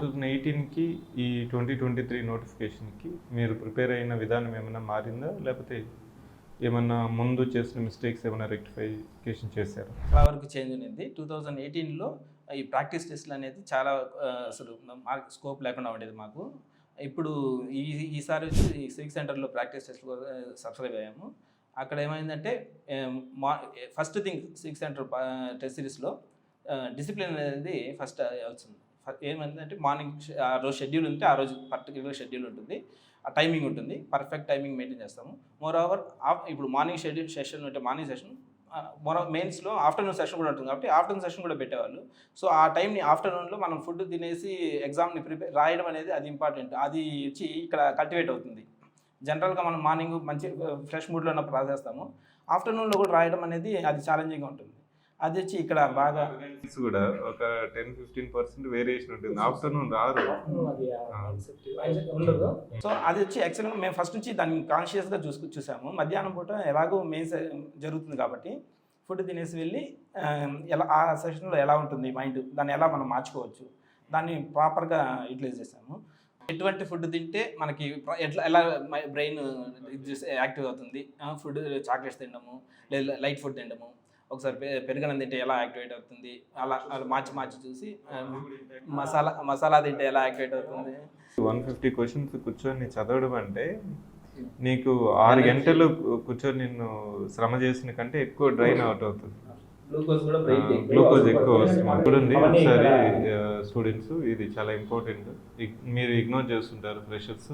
2018కి ఈ 2023 నోటిఫికేషన్కి మీరు ప్రిపేర్ అయిన విధానం ఏమైనా మారిందా, లేకపోతే ఏమన్నా ముందు చేసిన మిస్టేక్స్ ఏమైనా రెక్టిఫికేషన్ చేశారు? చాలా వరకు చేంజ్ ఉంది. 2018లో ఈ ప్రాక్టీస్ టెస్ట్లు అనేది చాలా అసలు స్కోప్ లేకుండా ఉండేది మాకు. ఇప్పుడు ఈసారి వచ్చి ఈ సివిక్ సెంటర్లో ప్రాక్టీస్ టెస్ట్లు సబ్స్క్రైబ్ అయ్యాము. అక్కడ ఏమైందంటే first thing civic centre test సిరీస్లో డిసిప్లిన్ అనేది ఫస్ట్ అవుతుంది. ఏమైందంటే మార్నింగ్ ఆ రోజు షెడ్యూల్ ఉంటే ఆ రోజు పర్టికులర్ షెడ్యూల్ ఉంటుంది, ఆ టైమింగ్ ఉంటుంది, పర్ఫెక్ట్ టైమింగ్ మెయింటైన్ చేస్తాము. మోర్ ఓవర్ ఇప్పుడు మార్నింగ్ షెడ్యూల్ సెషన్ ఉంటే మార్నింగ్ సెషన్, మెయిన్స్లో ఆఫ్టర్నూన్ సెషన్ కూడా ఉంటుంది కాబట్టి ఆఫ్టర్నూన్ సెషన్ కూడా పెట్టేవాళ్ళు. సో ఆ టైంని ఆఫ్టర్నూన్లో మనం ఫుడ్ తినేసి ఎగ్జామ్ని రాయడం అనేది అది ఇంపార్టెంట్. అది వచ్చి ఇక్కడ కల్టివేట్ అవుతుంది. జనరల్గా మనం మార్నింగ్ మంచి ఫ్రెష్ మూడ్లో ఉన్నప్పుడు రాసేస్తాము, ఆఫ్టర్నూన్లో కూడా రాయడం అనేది అది ఛాలెంజింగ్గా ఉంటుంది. అది వచ్చి ఇక్కడ బాగా కూడా ఒక 10-15% వేరియేషన్ ఉంటుంది. ఆఫ్టర్నూన్ రాదు. సో అది వచ్చి యాక్చువల్గా మేము ఫస్ట్ నుంచి దాన్ని కాన్షియస్గా చూసాము. మధ్యాహ్నం పూట ఎలాగో మెయిన్స్ జరుగుతుంది కాబట్టి ఫుడ్ తినేసి వెళ్ళి ఎలా ఆ సెషన్లో ఎలా ఉంటుంది మైండ్, దాన్ని ఎలా మనం మార్చుకోవచ్చు, దాన్ని ప్రాపర్గా యూటిలైజ్ చేసాము. ఎటువంటి ఫుడ్ తింటే మనకి ఎలా బ్రెయిన్ యాక్టివ్ అవుతుంది, ఫుడ్ చాక్లెట్స్ తినడము లేదా లైట్ ఫుడ్ తినడము, ఒకసారి పెరుగన్నం తింటే ఎలా యాక్టివేట్ అవుతుంది, అలా మార్చి చూసి మసాలా తింటే ఎలా యాక్టివేట్ అవుతుంది. 150 క్వశ్చన్స్ కూర్చొని చదవడం అంటే నీకు 6 గంటలు కూర్చొని నిన్ను శ్రమ చేసిన కంటే ఎక్కువ డ్రైన్ అవుట్ అవుతుంది. గ్లూకోజ్ ఎక్కువ వస్తుంది. చూడండి ఒకసారి స్టూడెంట్స్, ఇది చాలా ఇంపార్టెంట్. మీరు ఇగ్నోర్ చేస్తుంటారు ఫ్రెషర్స్.